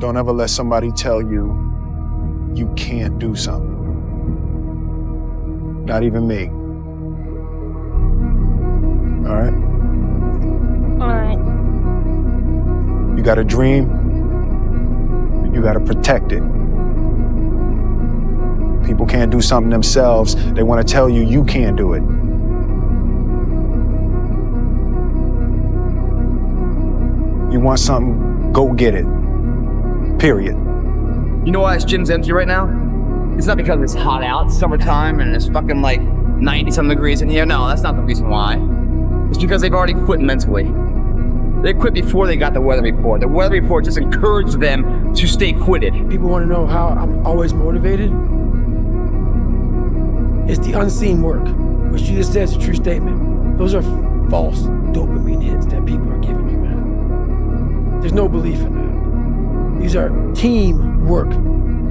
Don't ever let somebody tell you you can't do something. Not even me. All right? All right. You got a dream, you got to protect it. People can't do something themselves. They want to tell you you can't do it. You want something, go get it. Period. You know why this gym's empty right now? It's not because it's hot out, it's summertime, and it's fucking like 90-some degrees in here. No, that's not the reason why. It's because they've already quit mentally. They quit before they got the weather report. The weather report just encouraged them to stay quitted. People want to know how I'm always motivated. It's the unseen work. What you just said is a true statement. Those are false dopamine hits that people are giving you, man. There's no belief in that. These are teamwork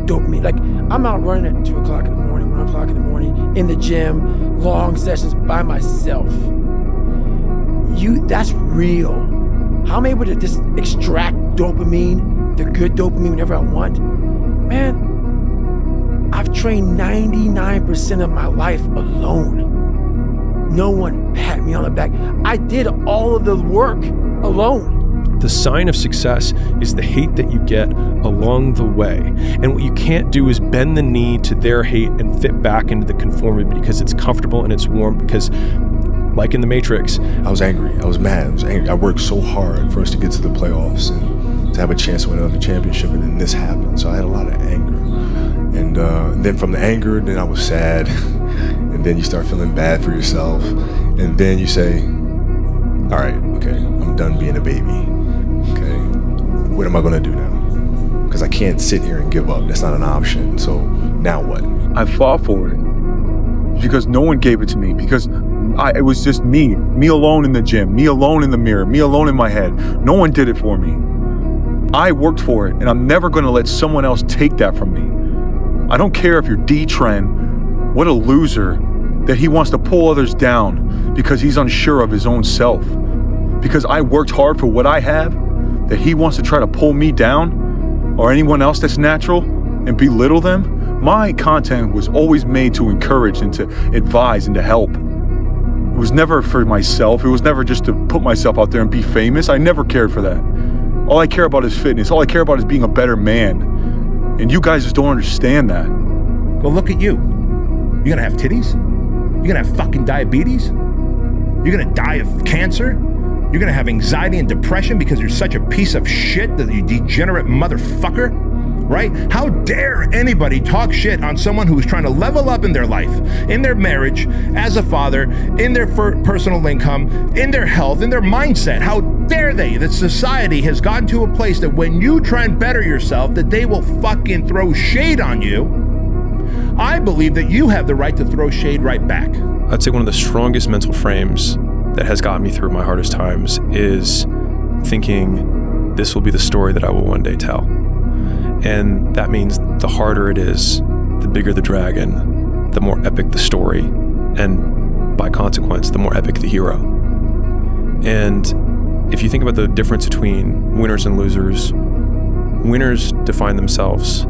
dopamine. Like, I'm out running at 2 o'clock in the morning, 1 o'clock in the morning, in the gym, long sessions by myself. That's real. How I'm able to just extract dopamine, the good dopamine whenever I want. Man, I've trained 99% of my life alone. No one pat me on the back. I did all of the work alone. The sign of success is the hate that you get along the way. And what you can't do is bend the knee to their hate and fit back into the conformity because it's comfortable and it's warm. Because, like in the Matrix, I was angry. I was mad. I was angry. I worked so hard for us to get to the playoffs and to have a chance to win another championship, and then this happened. So I had a lot of anger. And then from the anger, then I was sad. And then you start feeling bad for yourself. And then you say, all right, okay, I'm done being a baby. Okay, what am I gonna do now? Because I can't sit here and give up. That's not an option. So now what? I fought for it because no one gave it to me, because it was just me alone in the gym, me alone in the mirror, me alone in my head. No one did it for me. I worked for it, and I'm never gonna let someone else take that from me. I don't care if you're D-Trend, what a loser that he wants to pull others down because he's unsure of his own self. Because I worked hard for what I have, that he wants to try to pull me down, or anyone else that's natural, and belittle them. My content was always made to encourage and to advise and to help. It was never for myself. It was never just to put myself out there and be famous. I never cared for that. All I care about is fitness. All I care about is being a better man. And you guys just don't understand that. Well, look at you. You're gonna have titties? You're gonna have fucking diabetes? You're gonna die of cancer? You're gonna have anxiety and depression because you're such a piece of shit, that you degenerate motherfucker, right? How dare anybody talk shit on someone who's trying to level up in their life, in their marriage, as a father, in their personal income, in their health, in their mindset? How dare they? That society has gotten to a place that when you try and better yourself, that they will fucking throw shade on you. I believe that you have the right to throw shade right back. I'd say one of the strongest mental frames that has gotten me through my hardest times is thinking this will be the story that I will one day tell. And that means the harder it is, the bigger the dragon, the more epic the story, and by consequence, the more epic the hero. And if you think about the difference between winners and losers, winners define themselves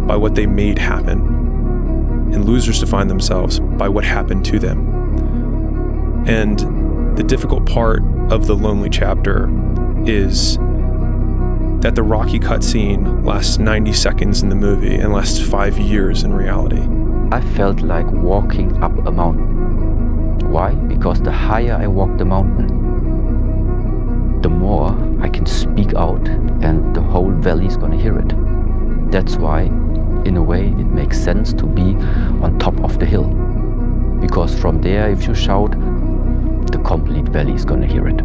by what they made happen, and losers define themselves by what happened to them. And the difficult part of the lonely chapter is that the Rocky cutscene lasts 90 seconds in the movie and lasts 5 years in reality. I felt like walking up a mountain. Why? Because the higher I walk the mountain, the more I can speak out and the whole valley is gonna hear it. That's why, in a way, it makes sense to be on top of the hill. Because from there, if you shout, the complete valley is gonna hear it.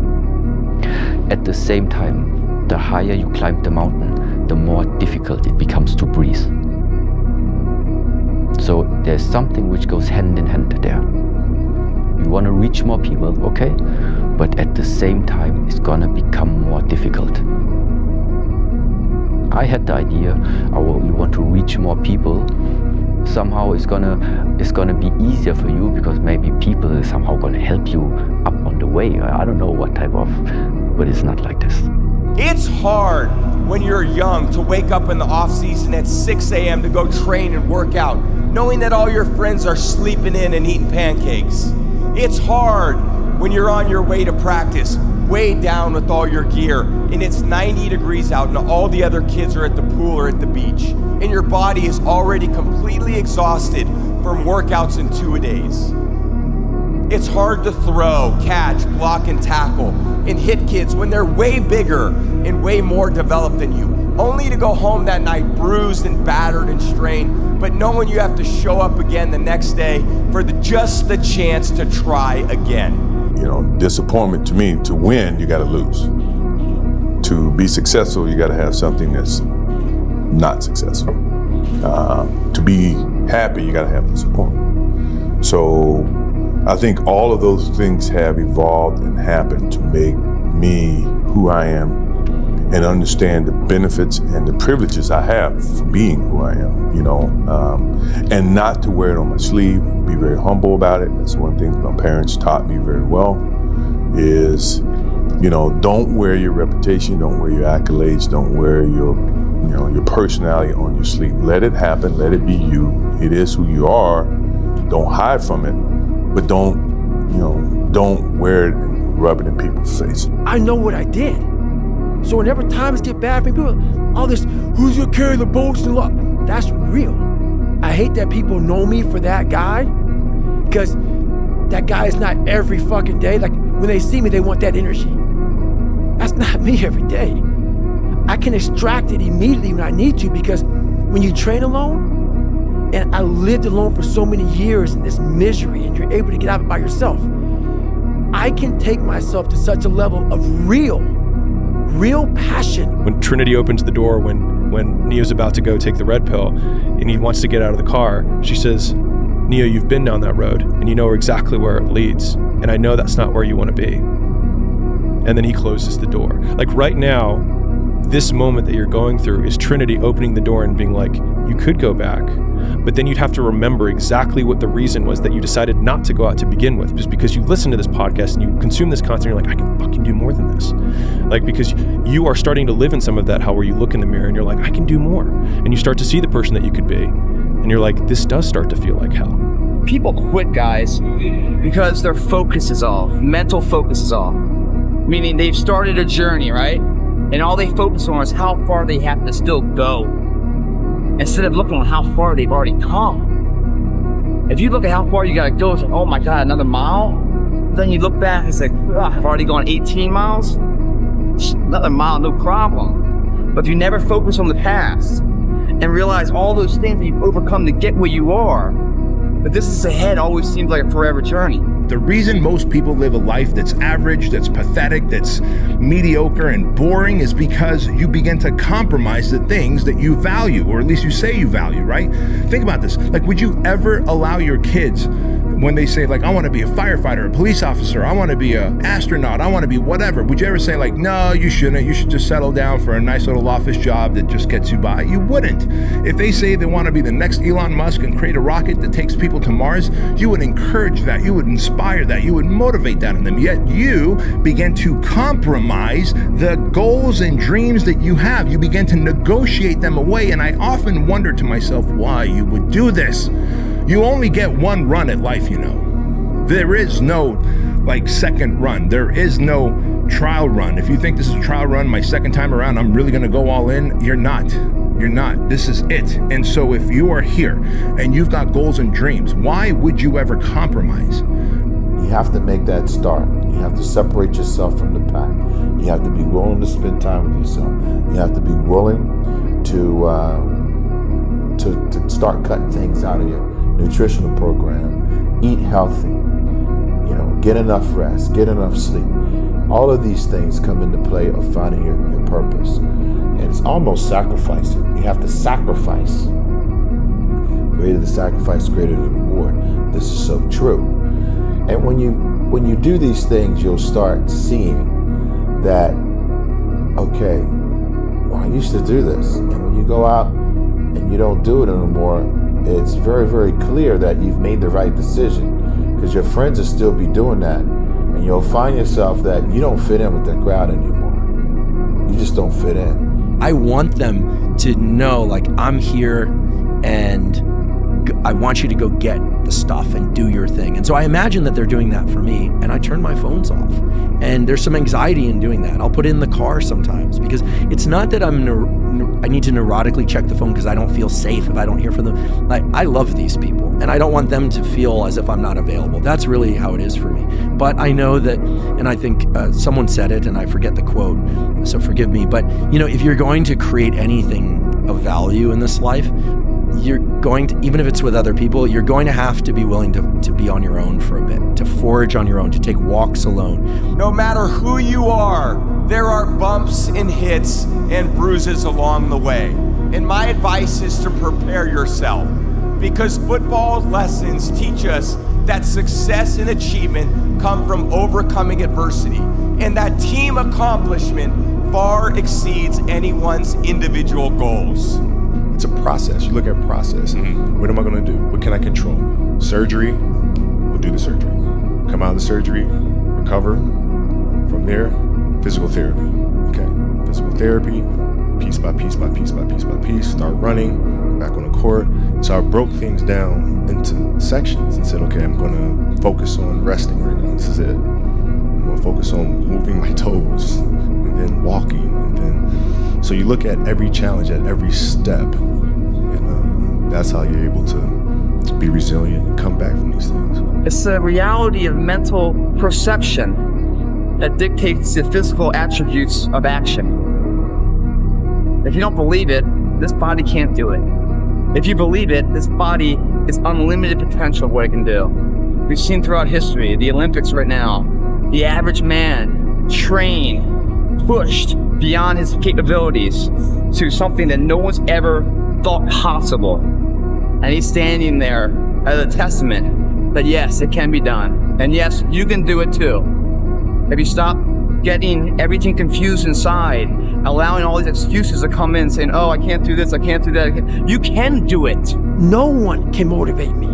At the same time, the higher you climb the mountain, the more difficult it becomes to breathe. So there's something which goes hand in hand there. You want to reach more people, okay, but at the same time, it's gonna become more difficult. I had the idea, you want to reach more people. Somehow it's gonna be easier for you because maybe people are somehow gonna help you up on the way. I don't know what type of, but it's not like this. It's hard when you're young to wake up in the off season at 6 a.m. to go train and work out, knowing that all your friends are sleeping in and eating pancakes. It's hard when you're on your way to practice, way down with all your gear, and it's 90 degrees out and all the other kids are at the pool or at the beach, and your body is already completely exhausted from workouts in 2-a-days. It's hard to throw, catch, block, and tackle, and hit kids when they're way bigger and way more developed than you, only to go home that night bruised and battered and strained, but knowing you have to show up again the next day for just the chance to try again. You know, disappointment to me, to win, you gotta lose. To be successful, you gotta have something that's not successful. To be happy, you gotta have disappointment. So I think all of those things have evolved and happened to make me who I am and understand the benefits and the privileges I have for being who I am, you know, and not to wear it on my sleeve, be very humble about it. That's one thing my parents taught me very well is, you know, don't wear your reputation, don't wear your accolades, don't wear your, you know, your personality on your sleeve. Let it happen, let it be you. It is who you are. Don't hide from it, but don't wear it and rub it in people's face. I know what I did. So whenever times get bad for me, people, all this, who's gonna carry the boats and luck? That's real. I hate that people know me for that guy, because that guy is not every fucking day. Like when they see me, they want that energy. That's not me every day. I can extract it immediately when I need to, because when you train alone, and I lived alone for so many years in this misery, and you're able to get out of it by yourself, I can take myself to such a level of real passion. When Trinity opens the door, when Neo's about to go take the red pill and he wants to get out of the car, she says, Neo, you've been down that road and you know exactly where it leads. And I know that's not where you want to be. And then he closes the door. Like right now, this moment that you're going through is Trinity opening the door and being like, you could go back, but then you'd have to remember exactly what the reason was that you decided not to go out to begin with, just because you listen to this podcast and you consume this content, you're like, I can fucking do more than this. Like, because you are starting to live in some of that hell where you look in the mirror and you're like, I can do more. And you start to see the person that you could be. And you're like, this does start to feel like hell. People quit, guys, because their focus is off. Mental focus is off. Meaning they've started a journey, right? And all they focus on is how far they have to still go, instead of looking at how far they've already come. If you look at how far you gotta go, it's like, oh my God, another mile? Then you look back, it's like, I've already gone 18 miles? Another mile, no problem. But if you never focus on the past and realize all those things that you've overcome to get where you are, but this is ahead always seems like a forever journey. The reason most people live a life that's average, that's pathetic, that's mediocre and boring is because you begin to compromise the things that you value, or at least you say you value, right? Think about this. Like, would you ever allow your kids, when they say like, I want to be a firefighter, a police officer, I want to be an astronaut, I want to be whatever, would you ever say like, no, you shouldn't, you should just settle down for a nice little office job that just gets you by? You wouldn't. If they say they want to be the next Elon Musk and create a rocket that takes people to Mars, you would encourage that, you would inspire that, you would motivate that in them. Yet you begin to compromise the goals and dreams that you have. You begin to negotiate them away, and I often wonder to myself why you would do this. You only get one run at life, you know. There is no like second run. There is no trial run. If you think this is a trial run, my second time around, I'm really gonna go all in, you're not. You're not. This is it. And so if you are here and you've got goals and dreams, why would you ever compromise? You have to make that start. You have to separate yourself from the pack. You have to be willing to spend time with yourself. You have to be willing to start cutting things out of your nutritional program, eat healthy, you know, get enough rest, get enough sleep. All of these things come into play of finding your purpose. And it's almost sacrificing. You have to sacrifice. Greater the sacrifice, greater the reward. This is so true. And when you do these things, you'll start seeing that, okay, well, I used to do this. And when you go out and you don't do it anymore, it's very, very clear that you've made the right decision, because your friends will still be doing that. And you'll find yourself that you don't fit in with that crowd anymore. You just don't fit in. I want them to know, like, I'm here and I want you to go get the stuff and do your thing. And so I imagine that they're doing that for me, and I turn my phones off. And there's some anxiety in doing that. I'll put it in the car sometimes, because it's not that I need to neurotically check the phone because I don't feel safe if I don't hear from them. Like, I love these people, and I don't want them to feel as if I'm not available. That's really how it is for me. But I know that, and I think someone said it, and I forget the quote, so forgive me, but if you're going to create anything of value in this life, you're going to, even if it's with other people, you're going to have to be willing to be on your own for a bit, to forage on your own, to take walks alone. No matter who you are, there are bumps and hits and bruises along the way. And my advice is to prepare yourself, because football lessons teach us that success and achievement come from overcoming adversity, and that team accomplishment far exceeds anyone's individual goals. It's a process. You look at process. What am I going to do? What can I control? Surgery, we'll do the surgery. Come out of the surgery, recover. From there, physical therapy. Okay, physical therapy, piece by piece by piece by piece by piece. Start running, back on the court. So I broke things down into sections and said, okay, I'm going to focus on resting right now. This is it. I'm going to focus on moving my toes and then walking and then. So you look at every challenge at every step, and that's how you're able to be resilient and come back from these things. It's the reality of mental perception that dictates the physical attributes of action. If you don't believe it, this body can't do it. If you believe it, this body is unlimited potential of what it can do. We've seen throughout history, the Olympics right now, the average man trained, pushed beyond his capabilities to something that no one's ever thought possible. And he's standing there as a testament that yes, it can be done. And yes, you can do it too. If you stop getting everything confused inside, allowing all these excuses to come in saying, oh, I can't do this, I can't do that. You can do it. No one can motivate me.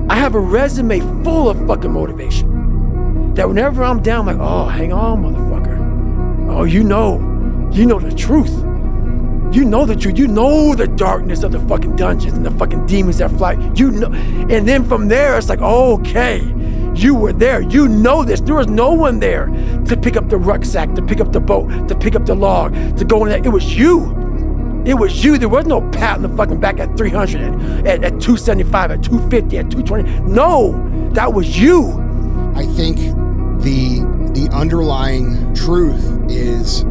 I have a resume full of fucking motivation. That whenever I'm down, I'm like, oh, hang on, motherfucker. Oh, you know the truth. You know the truth. You know the darkness of the fucking dungeons and the fucking demons that fly. You know. And then from there, it's like, okay, you were there. You know this. There was no one there to pick up the rucksack, to pick up the boat, to pick up the log, to go in there. It was you. It was you. There was no pat on the fucking back at 300, at 275, at 250, at 220. No, that was you. I think the underlying truth is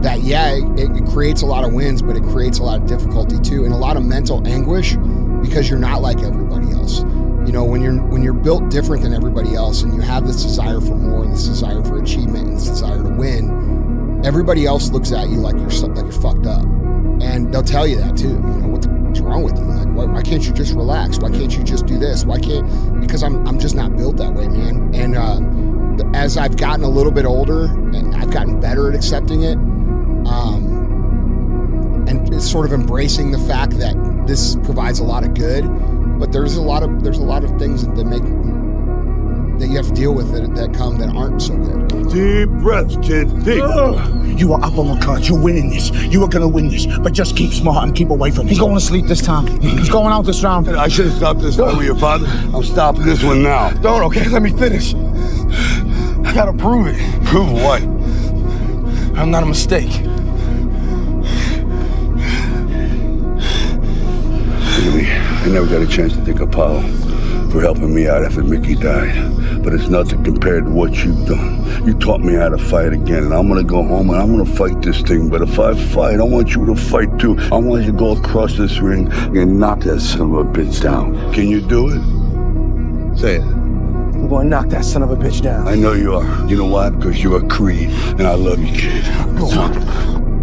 that, yeah, it creates a lot of wins, but it creates a lot of difficulty too, and a lot of mental anguish because you're not like everybody else. You know, when you're built different than everybody else, and you have this desire for more, and this desire for achievement, and this desire to win, everybody else looks at you like you're fucked up, and they'll tell you that too. You know, what's wrong with you? Like, why can't you just relax? Why can't you just do this? Because I'm just not built that way, man. And as I've gotten a little bit older, and I've gotten better at accepting it, and it's sort of embracing the fact that this provides a lot of good, but there's a lot of things that you have to deal with that aren't so good. Deep breath, kid. Deep. You are up on the cards. You're winning this. You are going to win this. But just keep smart and keep away from him. He's going to sleep this time. He's going out this round. I should have stopped this fight with your father. I'm stopping this one now. Don't, okay? Let me finish. I got to prove it. Prove what? I'm not a mistake. I never got a chance to thank Apollo for helping me out after Mickey died. But it's nothing compared to what you've done. You taught me how to fight again, and I'm gonna go home and I'm gonna fight this thing. But if I fight, I want you to fight too. I want you to go across this ring and knock that son of a bitch down. Can you do it? Say it. I'm going to knock that son of a bitch down. I know you are. You know why? Because you're a Creed, and I love you, kid. Go on.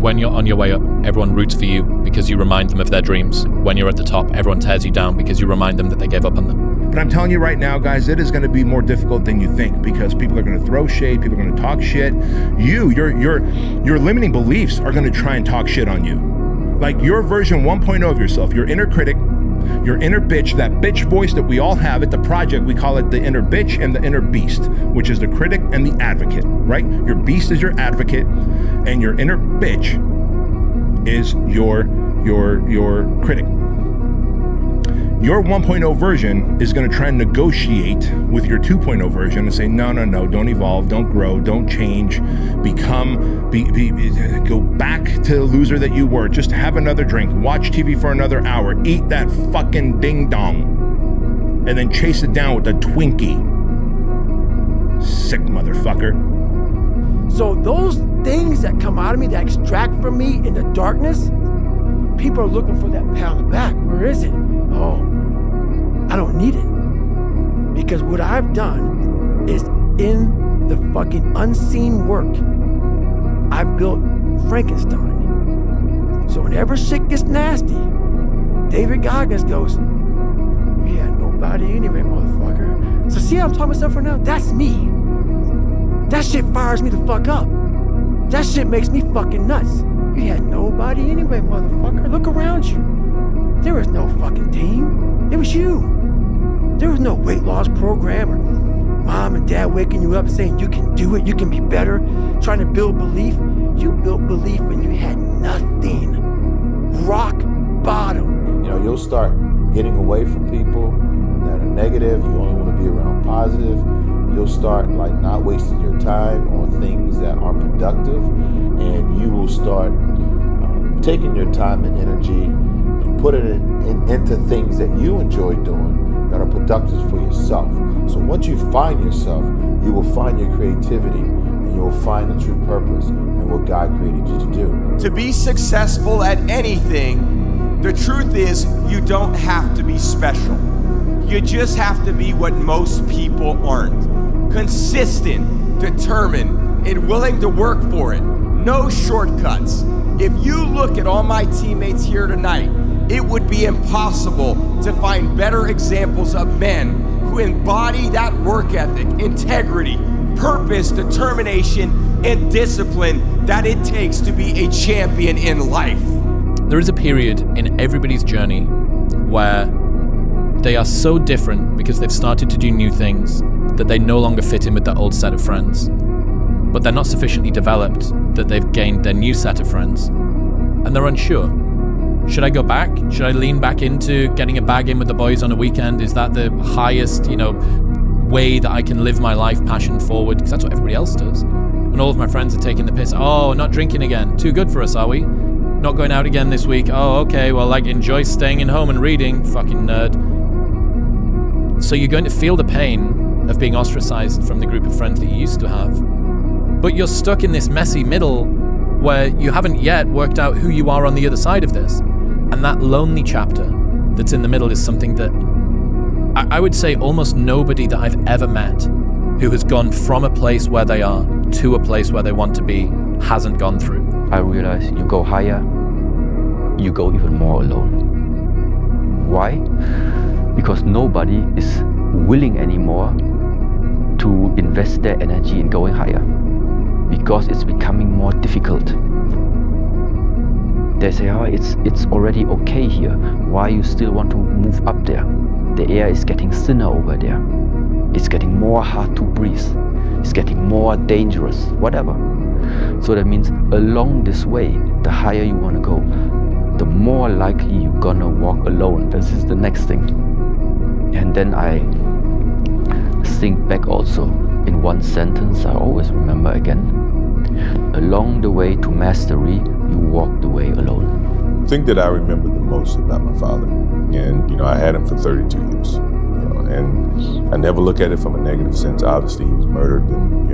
When you're on your way up, everyone roots for you because you remind them of their dreams. When you're at the top, everyone tears you down because you remind them that they gave up on them. But I'm telling you right now, guys, it is going to be more difficult than you think, because people are going to throw shade, people are going to talk shit. Your limiting beliefs are going to try and talk shit on you. Like your version 1.0 of yourself, your inner critic, Your inner bitch, that bitch voice that we all have at the project, we call it the inner bitch and the inner beast, which is the critic and the advocate, right? Your beast is your advocate, and your inner bitch is your critic. Your 1.0 version is going to try and negotiate with your 2.0 version and say, no, don't evolve, don't grow, don't change, go back to the loser that you were, just have another drink, watch TV for another hour, eat that fucking ding dong, and then chase it down with a Twinkie. Sick motherfucker. So those things that come out of me, that extract from me in the darkness, people are looking for that pat on the back. Where is it? Oh, I don't need it. Because what I've done is in the fucking unseen work, I built Frankenstein. So whenever shit gets nasty, David Goggins goes, you had nobody anyway, motherfucker. So see how I'm talking myself right now? That's me. That shit fires me the fuck up. That shit makes me fucking nuts. You had nobody anyway, motherfucker. Look around you. There was no fucking team. It was you. There was no weight loss program or mom and dad waking you up saying you can do it, you can be better, trying to build belief. You built belief when you had nothing. Rock bottom. You know, you'll start getting away from people that are negative. You only want to be around positive. You'll start like not wasting your time on things that are productive, and you will start taking your time and energy and put it into things that you enjoy doing that are productive for yourself. So once you find yourself, you will find your creativity and you will find the true purpose and what God created you to do. To be successful at anything, the truth is you don't have to be special. You just have to be what most people aren't. Consistent, determined, and willing to work for it. No shortcuts. If you look at all my teammates here tonight, it would be impossible to find better examples of men who embody that work ethic, integrity, purpose, determination, and discipline that it takes to be a champion in life. There is a period in everybody's journey where they are so different because they've started to do new things that they no longer fit in with their old set of friends. But they're not sufficiently developed that they've gained their new set of friends. And they're unsure. Should I go back? Should I lean back into getting a bag in with the boys on a weekend? Is that the highest, way that I can live my life passion forward? Because that's what everybody else does. And all of my friends are taking the piss. Oh, not drinking again. Too good for us, are we? Not going out again this week. Oh, okay. Well, enjoy staying in home and reading. Fucking nerd. So you're going to feel the pain of being ostracized from the group of friends that you used to have. But you're stuck in this messy middle where you haven't yet worked out who you are on the other side of this. And that lonely chapter that's in the middle is something that I would say almost nobody that I've ever met who has gone from a place where they are to a place where they want to be hasn't gone through. I realize you go higher, you go even more alone. Why? Because nobody is willing anymore to invest their energy in going higher. Because it's becoming more difficult. They say, oh, it's already okay here. Why you still want to move up there? The air is getting thinner over there. It's getting more hard to breathe. It's getting more dangerous, whatever. So that means along this way, the higher you want to go, the more likely you're gonna walk alone. This is the next thing. And then I think back also in one sentence I always remember again. Along the way to mastery, you walk the way alone. The thing that I remember the most about my father, and I had him for 32 years, and I never look at it from a negative sense. Obviously, he was murdered, and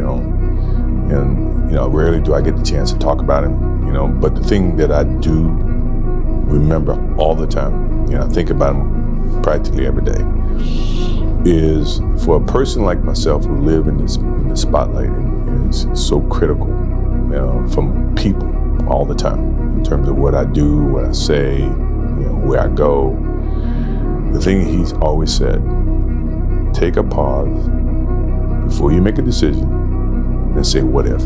rarely do I get the chance to talk about him, but the thing that I do remember all the time, I think about him practically every day, is for a person like myself who live in this spotlight and is so critical, from people all the time in terms of what I do, what I say, where I go. The thing he's always said, take a pause before you make a decision and say, what if?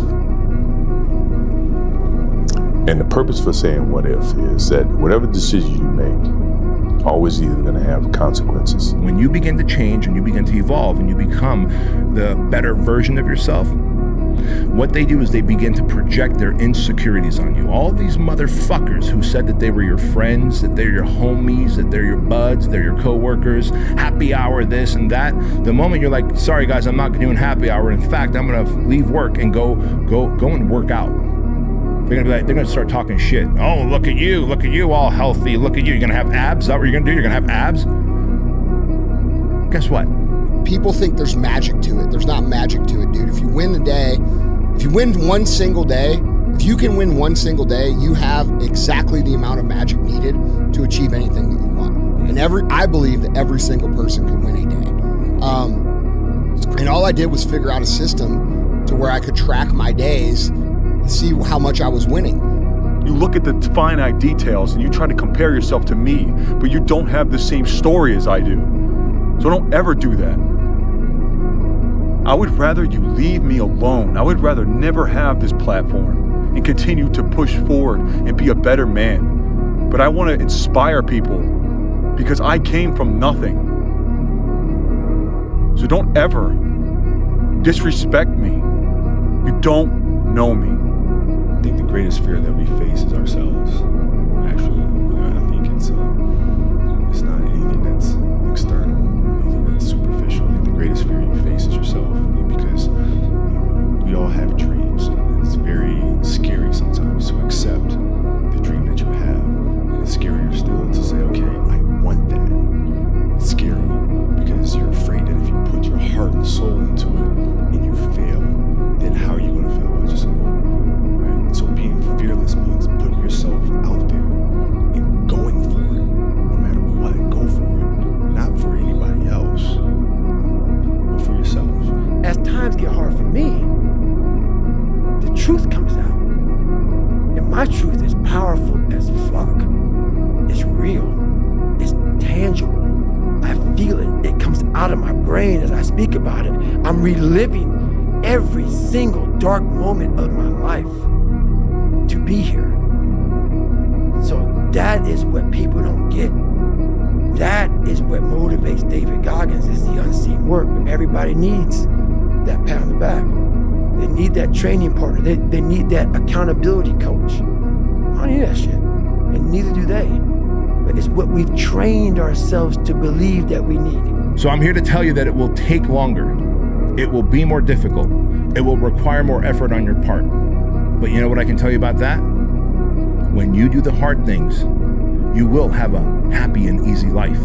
And the purpose for saying what if is that whatever decision you make, always either going to have consequences. When you begin to change and you begin to evolve and you become the better version of yourself, what they do is they begin to project their insecurities on you. All these motherfuckers who said that they were your friends, that they're your homies, that they're your buds, they're your coworkers, happy hour, this and that. The moment you're like, sorry guys, I'm not doing happy hour. In fact, I'm gonna leave work and go and work out. They're gonna start talking shit. Oh, look at you all healthy. Look at you. You're gonna have abs. Is that what you're gonna do? You're gonna have abs? Guess what? People think there's magic to it. There's not magic to it, dude. If you win the day, if you win one single day, if you can win one single day, you have exactly the amount of magic needed to achieve anything that you want. And I believe that every single person can win a day. And all I did was figure out a system to where I could track my days and see how much I was winning. You look at the finite details and you try to compare yourself to me, but you don't have the same story as I do. So don't ever do that. I would rather you leave me alone. I would rather never have this platform and continue to push forward and be a better man. But I want to inspire people because I came from nothing. So don't ever disrespect me. You don't know me. I think the greatest fear that we face is ourselves. Actually, I think it's not anything that's external or anything that's superficial. I think the greatest fear you face is yourself, because we all have dreams, and it's very scary sometimes to accept the dream that you have. And it's scarier still to say, okay, I want that. It's scary because you're afraid that if you put your heart and soul into it and you fail, then how are you going to feel about yourself? Right? So being fearless means putting yourself out there and going for it, no matter what. Go for it, not for anybody else, but for yourself. As times get hard for me, the truth comes out. And my truth is powerful as fuck. It's real. It's tangible. I feel it. It comes out of my brain as I speak about it. I'm reliving every single dark moment of my life to be here. So that is what people don't get. That is what motivates David Goggins, is the unseen work. But everybody needs that pat on the back. They need that training partner. They need that accountability coach. I don't need that shit. And neither do they. But it's what we've trained ourselves to believe that we need. So I'm here to tell you that it will take longer. It will be more difficult. It will require more effort on your part. But you know what I can tell you about that? When you do the hard things, you will have a happy and easy life.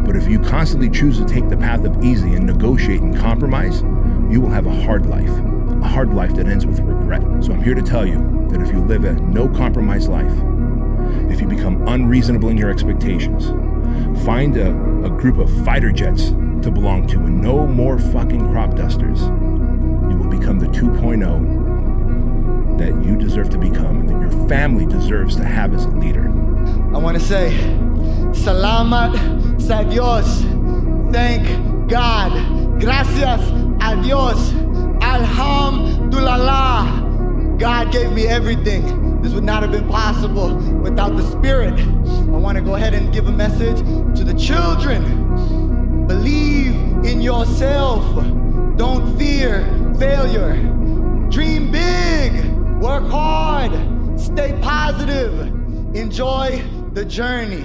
But if you constantly choose to take the path of easy and negotiate and compromise, you will have a hard life that ends with regret. So I'm here to tell you that if you live a no compromise life, if you become unreasonable in your expectations, find a group of fighter jets to belong to and no more fucking crop dusters, you will become the 2.0 that you deserve to become and that your family deserves to have as a leader. I want to say, Salamat sa Dios. Thank God. Gracias a Dios. Alhamdulillah. God gave me everything. This would not have been possible without the Spirit. I want to go ahead and give a message to the children. Believe in yourself. Don't fear failure. Dream big. Work hard. Stay positive. Enjoy the journey.